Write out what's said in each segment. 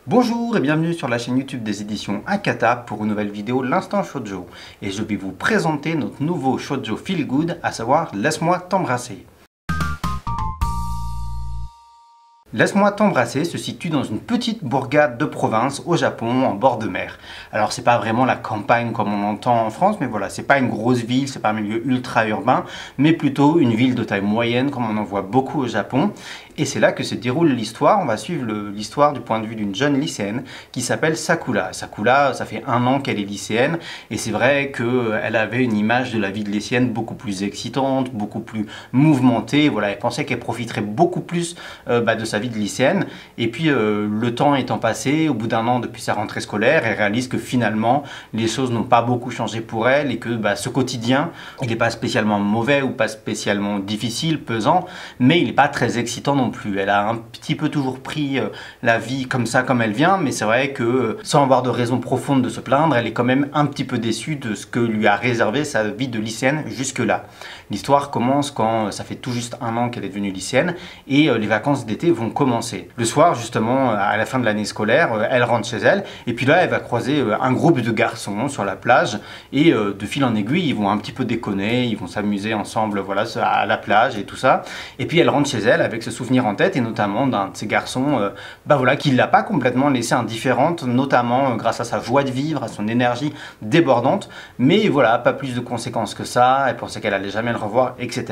Bonjour et bienvenue sur la chaîne YouTube des éditions Akata pour une nouvelle vidéo L'Instant Shoujo. Et je vais vous présenter notre nouveau Shoujo Feel Good, à savoir Laisse-moi t'embrasser. Laisse-moi t'embrasser se situe dans une petite bourgade de province au Japon, en bord de mer. Alors c'est pas vraiment la campagne comme on entend en France, mais voilà, c'est pas une grosse ville, c'est pas un milieu ultra urbain, mais plutôt une ville de taille moyenne comme on en voit beaucoup au Japon. Et c'est là que se déroule l'histoire. On va suivre l'histoire du point de vue d'une jeune lycéenne qui s'appelle Sakura. Sakura, ça fait 1 an qu'elle est lycéenne, et c'est vrai qu'elle avait une image de la vie de lycéenne beaucoup plus excitante, beaucoup plus mouvementée. Voilà, elle pensait qu'elle profiterait beaucoup plus de sa vie de lycéenne. Et puis le temps étant passé, au bout d'1 an depuis sa rentrée scolaire, elle réalise que finalement les choses n'ont pas beaucoup changé pour elle et que ce quotidien, il n'est pas spécialement mauvais ou pas spécialement difficile, pesant, mais il n'est pas très excitant non plus. Elle a un petit peu toujours pris la vie comme ça, comme elle vient, mais c'est vrai que sans avoir de raison profonde de se plaindre, elle est quand même un petit peu déçue de ce que lui a réservé sa vie de lycéenne jusque-là. L'histoire commence quand ça fait tout juste 1 an qu'elle est devenue lycéenne et les vacances d'été vont commencer. Le soir, justement, à la fin de l'année scolaire, elle rentre chez elle et puis là, elle va croiser un groupe de garçons sur la plage et de fil en aiguille, ils vont un petit peu déconner, ils vont s'amuser ensemble, voilà, à la plage et tout ça. Et puis elle rentre chez elle avec ce souvenir en tête et notamment d'un de ces garçons voilà, qui ne l'a pas complètement laissée indifférente, notamment grâce à sa joie de vivre, à son énergie débordante. Mais voilà, pas plus de conséquences que ça, elle pensait qu'elle allait jamais le revoir, etc.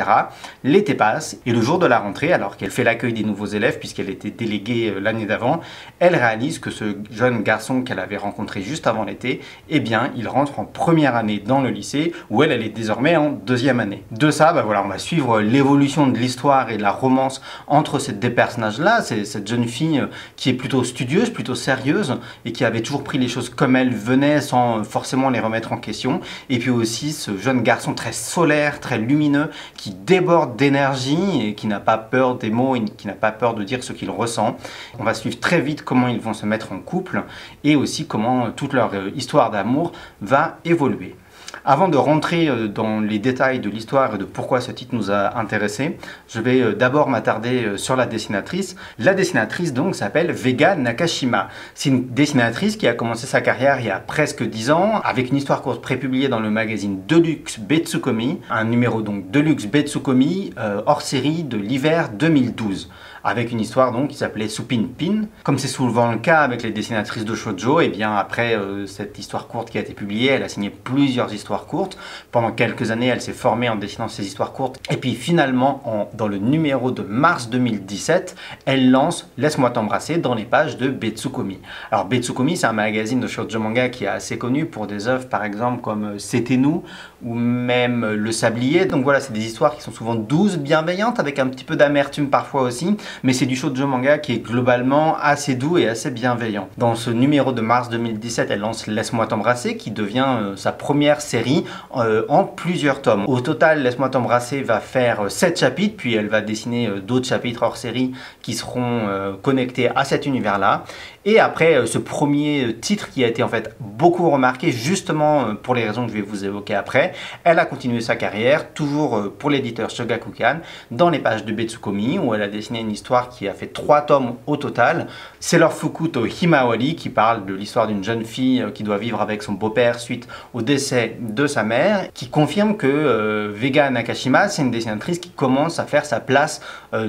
L'été passe et le jour de la rentrée, alors qu'elle fait l'accueil des nouveaux élèves puisqu'elle était déléguée l'année d'avant, elle réalise que ce jeune garçon qu'elle avait rencontré juste avant l'été, eh bien il rentre en première année dans le lycée où elle est désormais en 2e année. De ça, voilà, on va suivre l'évolution de l'histoire et de la romance entre ces deux personnages-là. C'est cette jeune fille qui est plutôt studieuse, plutôt sérieuse et qui avait toujours pris les choses comme elles venaient sans forcément les remettre en question. Et puis aussi ce jeune garçon très solaire, très lumineux, qui déborde d'énergie et qui n'a pas peur des mots et qui n'a pas peur de dire ce qu'il ressent. On va suivre très vite comment ils vont se mettre en couple et aussi comment toute leur histoire d'amour va évoluer. Avant de rentrer dans les détails de l'histoire et de pourquoi ce titre nous a intéressés, je vais d'abord m'attarder sur la dessinatrice. La dessinatrice donc s'appelle Vega Nakashima. C'est une dessinatrice qui a commencé sa carrière il y a presque 10 ans avec une histoire courte prépubliée dans le magazine Deluxe Betsukomi, un numéro donc Deluxe Betsukomi hors série de l'hiver 2012. Avec une histoire donc qui s'appelait Supin Pin. Comme c'est souvent le cas avec les dessinatrices de shoujo, et bien après cette histoire courte qui a été publiée, elle a signé plusieurs histoires courtes. Pendant quelques années, elle s'est formée en dessinant ces histoires courtes. Et puis finalement, dans le numéro de mars 2017, elle lance Laisse-moi t'embrasser dans les pages de Betsukomi. Alors Betsukomi, c'est un magazine de shoujo manga qui est assez connu pour des œuvres par exemple comme C'était nous ou même Le Sablier. Donc voilà, c'est des histoires qui sont souvent douces, bienveillantes, avec un petit peu d'amertume parfois aussi. Mais c'est du shoujo manga qui est globalement assez doux et assez bienveillant. Dans ce numéro de mars 2017, elle lance Laisse-moi t'embrasser, qui devient sa première série en plusieurs tomes. Au total, Laisse-moi t'embrasser va faire 7 chapitres, puis elle va dessiner d'autres chapitres hors série qui seront connectés à cet univers-là. Et après ce premier titre qui a été en fait beaucoup remarqué justement pour les raisons que je vais vous évoquer après, elle a continué sa carrière, toujours pour l'éditeur Shogakukan, dans les pages de Betsukomi, où elle a dessiné une histoire qui a fait 3 tomes au total. C'est leur Fukuto Himawari qui parle de l'histoire d'une jeune fille qui doit vivre avec son beau-père suite au décès de sa mère, qui confirme que Vega Nakashima, c'est une dessinatrice qui commence à faire sa place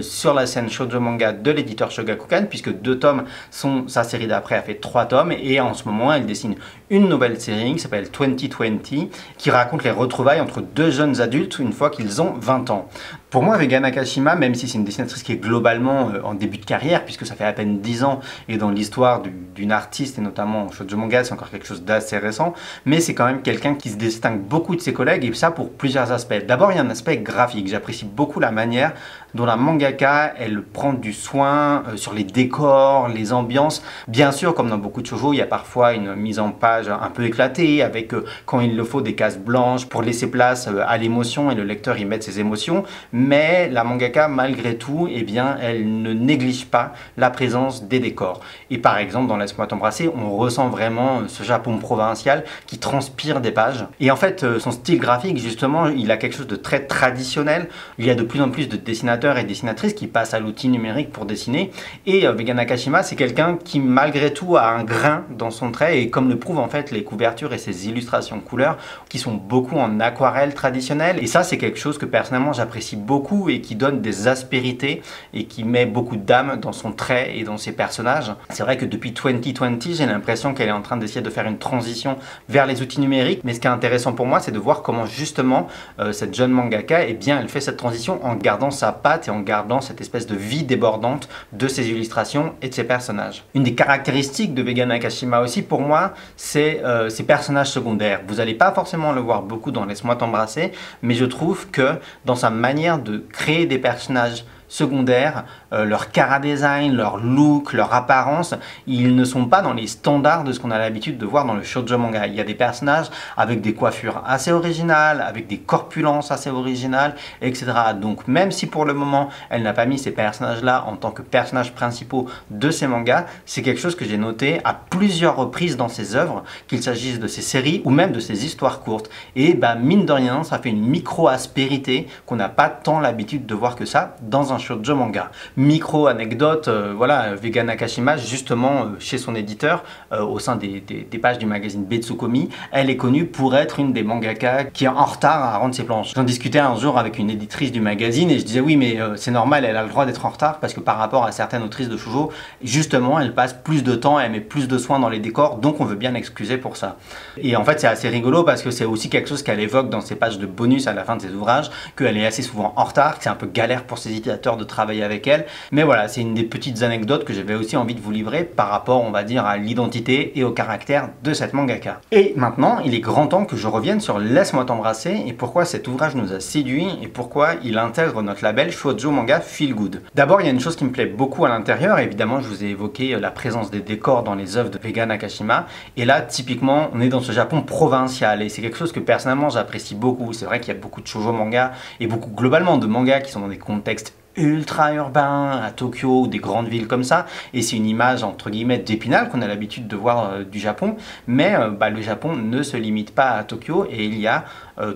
sur la scène shoujo manga de l'éditeur Shogakukan, puisque 2 tomes sont sa série d'après, a fait 3 tomes et en ce moment elle dessine une nouvelle série qui s'appelle 2020 qui raconte les retrouvailles entre 2 jeunes adultes une fois qu'ils ont 20 ans. Pour moi, Vega Nakashima, même si c'est une dessinatrice qui est globalement en début de carrière, puisque ça fait à peine 10 ans, et dans l'histoire d'une artiste, et notamment en shoujo manga, c'est encore quelque chose d'assez récent, mais c'est quand même quelqu'un qui se distingue beaucoup de ses collègues, et ça pour plusieurs aspects. D'abord, il y a un aspect graphique. J'apprécie beaucoup la manière dont la mangaka, elle prend du soin sur les décors, les ambiances. Bien sûr, comme dans beaucoup de shoujo, il y a parfois une mise en page un peu éclatée, avec, quand il le faut, des cases blanches pour laisser place à l'émotion, et le lecteur y met ses émotions. Mais la mangaka, malgré tout, eh bien, elle ne néglige pas la présence des décors. Et par exemple, dans Laisse-moi t'embrasser, on ressent vraiment ce Japon provincial qui transpire des pages. Et en fait, son style graphique, justement, il a quelque chose de très traditionnel. Il y a de plus en plus de dessinateurs dessinateurs et dessinatrices qui passent à l'outil numérique pour dessiner. Et Vega Nakashima, c'est quelqu'un qui malgré tout a un grain dans son trait, et comme le prouvent en fait les couvertures et ses illustrations couleurs qui sont beaucoup en aquarelle traditionnelle. Et ça, c'est quelque chose que personnellement j'apprécie beaucoup et qui donne des aspérités et qui met beaucoup d'âme dans son trait et dans ses personnages. C'est vrai que depuis 2020, j'ai l'impression qu'elle est en train d'essayer de faire une transition vers les outils numériques, mais ce qui est intéressant pour moi, c'est de voir comment justement cette jeune mangaka, eh bien, elle fait cette transition en gardant sa patte et en gardant cette espèce de vie débordante de ses illustrations et de ses personnages. Une des caractéristiques de Vega Nakashima aussi, pour moi, c'est ses personnages secondaires. Vous n'allez pas forcément le voir beaucoup dans Laisse-moi t'embrasser, mais je trouve que dans sa manière de créer des personnages secondaires, leur chara-design, leur look, leur apparence, ils ne sont pas dans les standards de ce qu'on a l'habitude de voir dans le shoujo manga. Il y a des personnages avec des coiffures assez originales, avec des corpulences assez originales, etc. Donc même si pour le moment, elle n'a pas mis ces personnages-là en tant que personnages principaux de ses mangas, c'est quelque chose que j'ai noté à plusieurs reprises dans ses œuvres, qu'il s'agisse de ses séries ou même de ses histoires courtes. Et bah, mine de rien, ça fait une micro-aspérité qu'on n'a pas tant l'habitude de voir que ça dans un shoujo manga. Micro anecdote, voilà, Vega Nakashima, justement chez son éditeur, au sein des pages du magazine Betsukomi, elle est connue pour être une des mangaka qui est en retard à rendre ses planches. J'en discutais un jour avec une éditrice du magazine et je disais oui, mais c'est normal, elle a le droit d'être en retard parce que par rapport à certaines autrices de shoujo, justement, elle passe plus de temps, elle met plus de soin dans les décors, donc on veut bien l'excuser pour ça. Et en fait, c'est assez rigolo parce que c'est aussi quelque chose qu'elle évoque dans ses pages de bonus à la fin de ses ouvrages, qu'elle est assez souvent en retard, que c'est un peu galère pour ses éditeurs de travailler avec elle. Mais voilà, c'est une des petites anecdotes que j'avais aussi envie de vous livrer par rapport, on va dire, à l'identité et au caractère de cette mangaka. Et maintenant, il est grand temps que je revienne sur Laisse-moi t'embrasser et pourquoi cet ouvrage nous a séduit et pourquoi il intègre notre label Shoujo Manga Feel Good. D'abord, il y a une chose qui me plaît beaucoup à l'intérieur. Évidemment, je vous ai évoqué la présence des décors dans les œuvres de Vega Nakashima. Et là, typiquement, on est dans ce Japon provincial et c'est quelque chose que personnellement j'apprécie beaucoup. C'est vrai qu'il y a beaucoup de shoujo manga et beaucoup globalement de mangas qui sont dans des contextes ultra urbain à Tokyo ou des grandes villes comme ça, et c'est une image entre guillemets d'Épinal qu'on a l'habitude de voir du Japon, mais le Japon ne se limite pas à Tokyo et il y a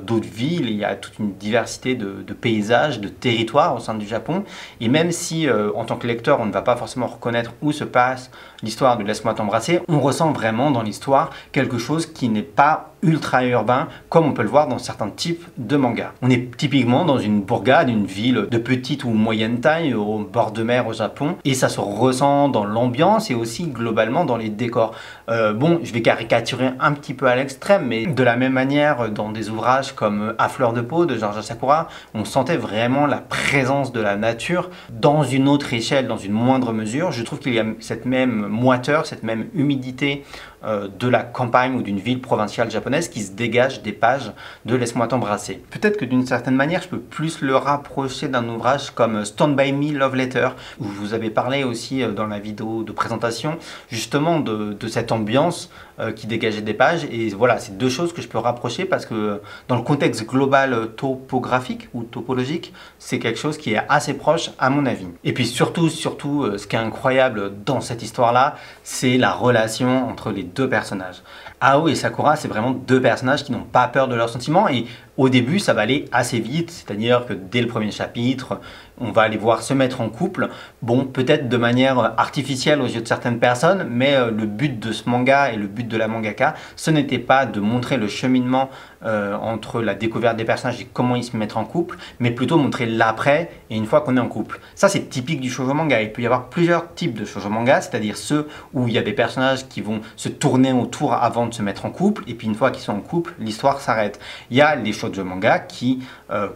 d'autres villes, il y a toute une diversité de paysages, de territoires au sein du Japon, et même si en tant que lecteur on ne va pas forcément reconnaître où se passe l'histoire de Laisse-moi t'embrasser, on ressent vraiment dans l'histoire quelque chose qui n'est pas ultra urbain comme on peut le voir dans certains types de mangas. On est typiquement dans une bourgade, une ville de petite ou moyenne taille au bord de mer au Japon et ça se ressent dans l'ambiance et aussi globalement dans les décors. Bon, je vais caricaturer un petit peu à l'extrême, mais de la même manière dans des ouvrages comme À fleur de peau de George Sakura, on sentait vraiment la présence de la nature dans une autre échelle, dans une moindre mesure. Je trouve qu'il y a cette même moiteur, cette même humidité de la campagne ou d'une ville provinciale japonaise qui se dégage des pages de Laisse-moi t'embrasser. Peut-être que d'une certaine manière, je peux plus le rapprocher d'un ouvrage comme Stand By Me Love Letter, où je vous avais parlé aussi dans la vidéo de présentation, justement de cette ambiance qui dégageait des pages. Et voilà, c'est deux choses que je peux rapprocher parce que dans le contexte global topographique ou topologique, c'est quelque chose qui est assez proche à mon avis. Et puis surtout, ce qui est incroyable dans cette histoire-là, c'est la relation entre les deux personnages. Ao et Sakura, c'est vraiment deux personnages qui n'ont pas peur de leurs sentiments et au début, ça va aller assez vite, c'est-à-dire que dès le premier chapitre, on va les voir se mettre en couple. Bon, peut-être de manière artificielle aux yeux de certaines personnes, mais le but de ce manga et le but de la mangaka, ce n'était pas de montrer le cheminement entre la découverte des personnages et comment ils se mettent en couple, mais plutôt montrer l'après et une fois qu'on est en couple. Ça, c'est typique du shoujo manga. Il peut y avoir plusieurs types de shoujo manga, c'est-à-dire ceux où il y a des personnages qui vont se tourner autour avant de se mettre en couple, et puis une fois qu'ils sont en couple, l'histoire s'arrête. Il y a les shoujo manga qui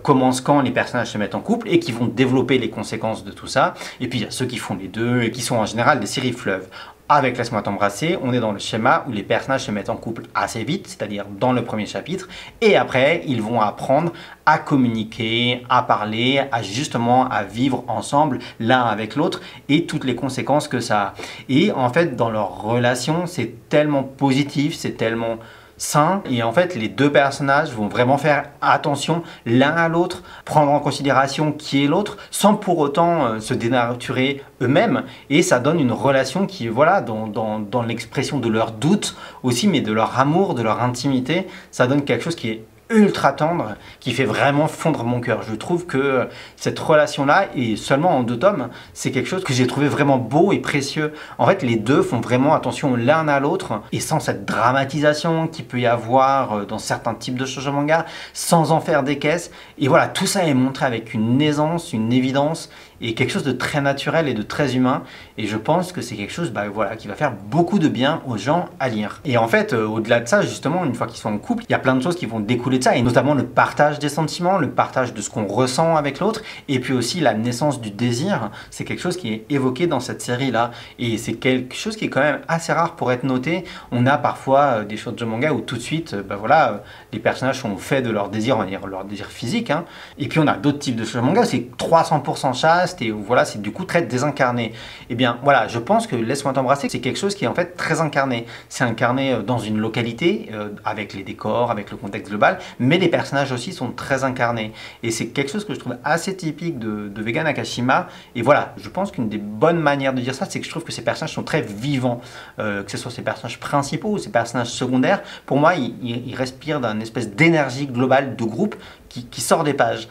commencent quand les personnages se mettent en couple et qui vont développer les conséquences de tout ça. Et puis il y a ceux qui font les deux et qui sont en général des séries fleuves. Avec Laisse-moi t'embrasser, on est dans le schéma où les personnages se mettent en couple assez vite, c'est-à-dire dans le premier chapitre, et après ils vont apprendre à communiquer, à parler, à justement à vivre ensemble l'un avec l'autre et toutes les conséquences que ça a. Et en fait dans leur relation, c'est tellement positif, c'est tellement sain, et en fait les deux personnages vont vraiment faire attention l'un à l'autre, prendre en considération qui est l'autre sans pour autant se dénaturer eux-mêmes, et ça donne une relation qui est voilà dans l'expression de leurs doutes aussi, mais de leur amour, de leur intimité, ça donne quelque chose qui est ultra tendre qui fait vraiment fondre mon cœur. Je trouve que cette relation-là, et seulement en 2 tomes, c'est quelque chose que j'ai trouvé vraiment beau et précieux. En fait, les deux font vraiment attention l'un à l'autre, et sans cette dramatisation qu'il peut y avoir dans certains types de shoujo manga, sans en faire des caisses. Et voilà, tout ça est montré avec une aisance, une évidence, et quelque chose de très naturel et de très humain. Et je pense que c'est quelque chose voilà, qui va faire beaucoup de bien aux gens à lire. Et en fait, au-delà de ça, justement, une fois qu'ils sont en couple, il y a plein de choses qui vont découler de ça, et notamment le partage des sentiments, le partage de ce qu'on ressent avec l'autre, et puis aussi la naissance du désir. C'est quelque chose qui est évoqué dans cette série-là, et c'est quelque chose qui est quand même assez rare pour être noté. On a parfois des shoujo manga où tout de suite, voilà, les personnages sont faits de leur désir, on va dire leur désir physique, hein. Et puis on a d'autres types de shoujo manga où c'est 300% chaste, et où voilà, c'est du coup très désincarné. Et bien voilà, je pense que Laisse-moi t'embrasser, c'est quelque chose qui est en fait très incarné. C'est incarné dans une localité, avec les décors, avec le contexte global, mais les personnages aussi sont très incarnés. Et c'est quelque chose que je trouve assez typique de Vega Nakashima. Et voilà, je pense qu'une des bonnes manières de dire ça, c'est que je trouve que ces personnages sont très vivants. Que ce soit ces personnages principaux ou ces personnages secondaires, pour moi, ils respirent d'une espèce d'énergie globale de groupe qui sort des pages.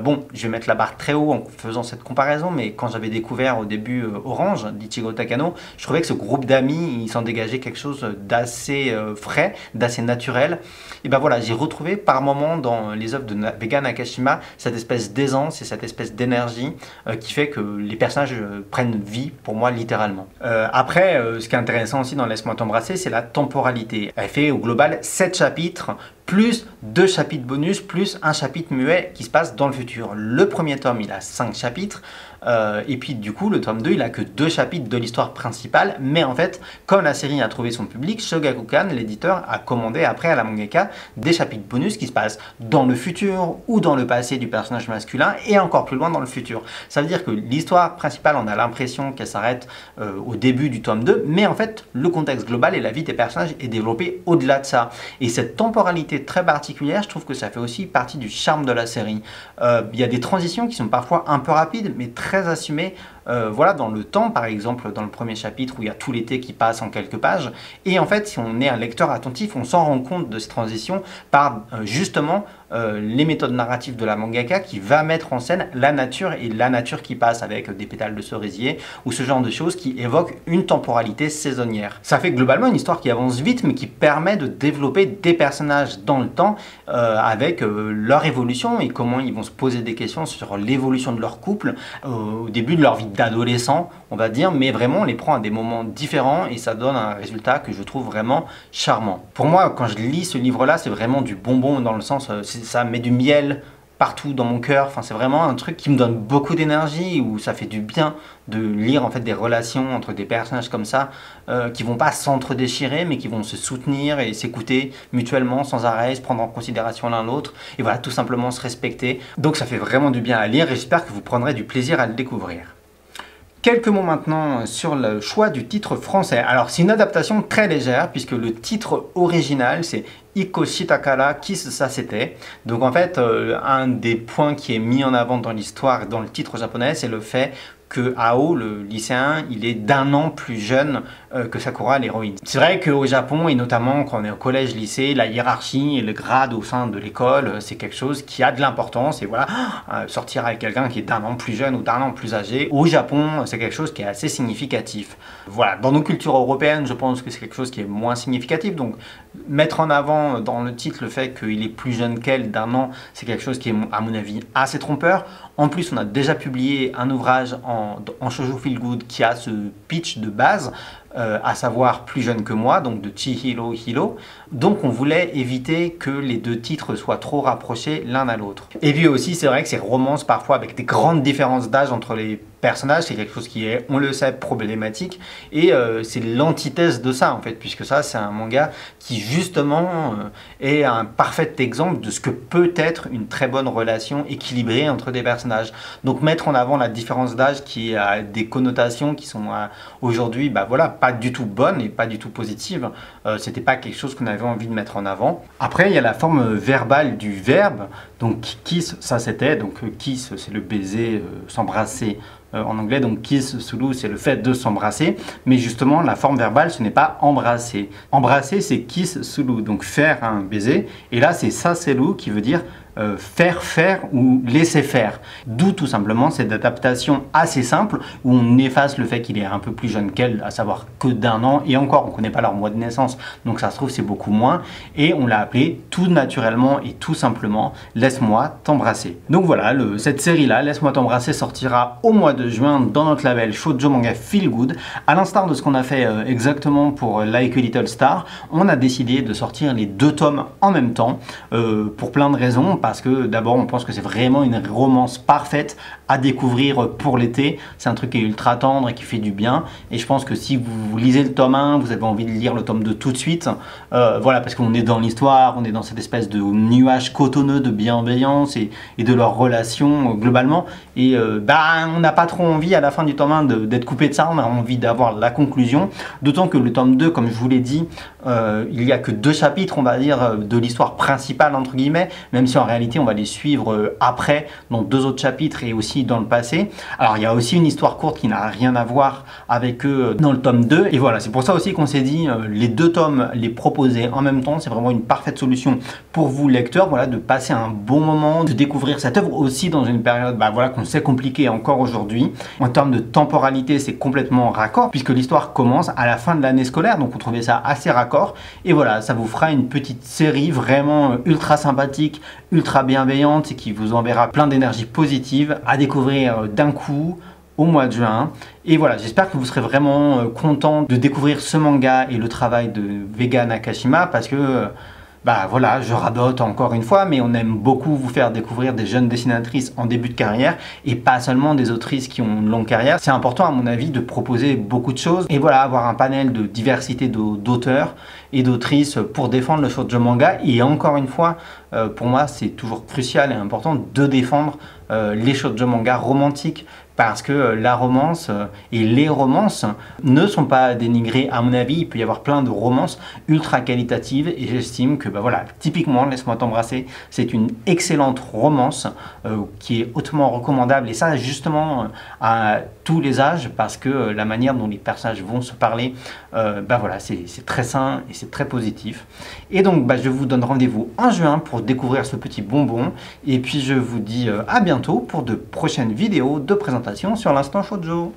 Bon, je vais mettre la barre très haut en faisant cette comparaison, mais quand j'avais découvert au début Orange, d'Ichigo Takano, je trouvais que ce groupe d'amis, il s'en dégageait quelque chose d'assez frais, d'assez naturel. Et ben voilà, j'ai retrouvé par moments dans les œuvres de Vega Nakashima cette espèce d'aisance et cette espèce d'énergie qui fait que les personnages prennent vie, pour moi, littéralement. Après, ce qui est intéressant aussi dans Laisse-moi t'embrasser, c'est la temporalité. Elle fait au global 7 chapitres, plus 2 chapitres bonus, plus un chapitre muet qui se passe dans le futur. Le premier tome, il a 5 chapitres, et puis du coup, le tome 2, il a que 2 chapitres de l'histoire principale, mais en fait, comme la série a trouvé son public, Shogakukan, l'éditeur, a commandé après à la mangaka des chapitres bonus qui se passent dans le futur ou dans le passé du personnage masculin, et encore plus loin dans le futur. Ça veut dire que l'histoire principale, on a l'impression qu'elle s'arrête au début du tome 2, mais en fait, le contexte global et la vie des personnages est développé au-delà de ça. Et cette temporalité très particulière, je trouve que ça fait aussi partie du charme de la série. Il y a des transitions qui sont parfois un peu rapides, mais très assumées. Voilà, dans le temps, par exemple, dans le premier chapitre où il y a tout l'été qui passe en quelques pages. Et en fait, si on est un lecteur attentif, on s'en rend compte de ces transitions par justement les méthodes narratives de la mangaka qui va mettre en scène la nature et la nature qui passe avec des pétales de cerisier ou ce genre de choses qui évoquent une temporalité saisonnière. Ça fait globalement une histoire qui avance vite mais qui permet de développer des personnages dans le temps avec leur évolution et comment ils vont se poser des questions sur l'évolution de leur couple au début de leur vie d'adolescent, on va dire, mais vraiment on les prend à des moments différents et ça donne un résultat que je trouve vraiment charmant. Pour moi, quand je lis ce livre-là, c'est vraiment du bonbon dans le sens, ça met du miel partout dans mon cœur. Enfin, c'est vraiment un truc qui me donne beaucoup d'énergie, où ça fait du bien de lire en fait des relations entre des personnages comme ça, qui vont pas s'entre-déchirer, mais qui vont se soutenir et s'écouter mutuellement sans arrêt, se prendre en considération l'un l'autre, et voilà, tout simplement se respecter. Donc ça fait vraiment du bien à lire et j'espère que vous prendrez du plaisir à le découvrir. Quelques mots maintenant sur le choix du titre français. Alors c'est une adaptation très légère puisque le titre original c'est Iko Shitakara Kiss Sasete. Donc en fait un des points qui est mis en avant dans l'histoire, dans le titre japonais, c'est le fait que Ao, le lycéen, il est d'1 an plus jeune que Sakura, l'héroïne. C'est vrai qu'au Japon, et notamment quand on est au collège-lycée, la hiérarchie et le grade au sein de l'école, c'est quelque chose qui a de l'importance. Et voilà, sortir avec quelqu'un qui est d'1 an plus jeune ou d'1 an plus âgé, au Japon, c'est quelque chose qui est assez significatif. Voilà, dans nos cultures européennes, je pense que c'est quelque chose qui est moins significatif. Donc, mettre en avant dans le titre le fait qu'il est plus jeune qu'elle d'1 an, c'est quelque chose qui est, à mon avis, assez trompeur. En plus, on a déjà publié un ouvrage en shoujo feel good qui a ce pitch de base, à savoir Plus jeune que moi, donc de Chihiro Hiro. Donc on voulait éviter que les deux titres soient trop rapprochés l'un à l'autre. Et puis aussi, c'est vrai que ces romances, parfois avec des grandes différences d'âge entre les personnages, c'est quelque chose qui est, on le sait, problématique. Et c'est l'antithèse de ça, en fait, puisque ça, c'est un manga qui, justement, est un parfait exemple de ce que peut être une très bonne relation équilibrée entre des personnages. Donc mettre en avant la différence d'âge qui a des connotations qui sont aujourd'hui, bah voilà, pas du tout bonnes et pas du tout positives. C'était pas quelque chose qu'on avait envie de mettre en avant. Après, il y a la forme verbale du verbe. Donc kiss, ça c'était, donc kiss, c'est le baiser, s'embrasser en anglais, donc kiss sulu, c'est le fait de s'embrasser, mais justement la forme verbale, ce n'est pas embrasser. Embrasser, c'est kiss sulu, donc faire un baiser, et là c'est saselu qui veut dire faire ou laisser faire. D'où tout simplement cette adaptation assez simple où on efface le fait qu'il est un peu plus jeune qu'elle, à savoir que d'1 an, et encore on ne connaît pas leur mois de naissance, donc ça se trouve c'est beaucoup moins, et on l'a appelé tout naturellement et tout simplement Laisse-moi t'embrasser. Donc voilà, cette série là, Laisse-moi t'embrasser, sortira au mois de juin dans notre label Shoujo Manga Feel Good. À l'instar de ce qu'on a fait exactement pour Like a Little Star, on a décidé de sortir les 2 tomes en même temps pour plein de raisons, parce que d'abord on pense que c'est vraiment une romance parfaite à découvrir pour l'été. C'est un truc qui est ultra tendre et qui fait du bien, et je pense que si vous lisez le tome 1, vous avez envie de lire le tome 2 tout de suite, voilà, parce qu'on est dans l'histoire, on est dans cette espèce de nuage cotonneux de bienveillance et de leur relation globalement, et on n'a pas trop envie à la fin du tome 1 d'être coupé de ça, on a envie d'avoir la conclusion, d'autant que le tome 2, comme je vous l'ai dit, il n'y a que 2 chapitres, on va dire, de l'histoire principale entre guillemets, même si en réalité on va les suivre après dans 2 autres chapitres et aussi dans le passé. Alors il y a aussi une histoire courte qui n'a rien à voir avec eux dans le tome 2, et voilà, c'est pour ça aussi qu'on s'est dit les 2 tomes les proposer en même temps, c'est vraiment une parfaite solution pour vous lecteurs, voilà, de passer un bon moment, de découvrir cette œuvre aussi dans une période voilà, qu'on sait compliquée encore aujourd'hui. En termes de temporalité, c'est complètement raccord puisque l'histoire commence à la fin de l'année scolaire, donc on trouvait ça assez raccord, et voilà, ça vous fera une petite série vraiment ultra sympathique, ultra bienveillante et qui vous enverra plein d'énergie positive à découvrir d'un coup au mois de juin. Et voilà, j'espère que vous serez vraiment content de découvrir ce manga et le travail de Vega Nakashima, parce que voilà, je radote encore une fois, mais on aime beaucoup vous faire découvrir des jeunes dessinatrices en début de carrière et pas seulement des autrices qui ont une longue carrière. C'est important à mon avis de proposer beaucoup de choses et voilà, avoir un panel de diversité d'auteurs et d'autrices pour défendre le shoujo manga. Et encore une fois, pour moi, c'est toujours crucial et important de défendre les shoujo manga romantiques, parce que la romance et les romances ne sont pas dénigrées à mon avis. Il peut y avoir plein de romances ultra qualitatives et j'estime que voilà, typiquement Laisse-moi t'embrasser, c'est une excellente romance qui est hautement recommandable, et ça justement à tous les âges, parce que la manière dont les personnages vont se parler, voilà, c'est très sain et c'est très positif. Et donc je vous donne rendez-vous en juin pour découvrir ce petit bonbon, et puis je vous dis à bientôt pour de prochaines vidéos de présentation sur l'instant shoujo.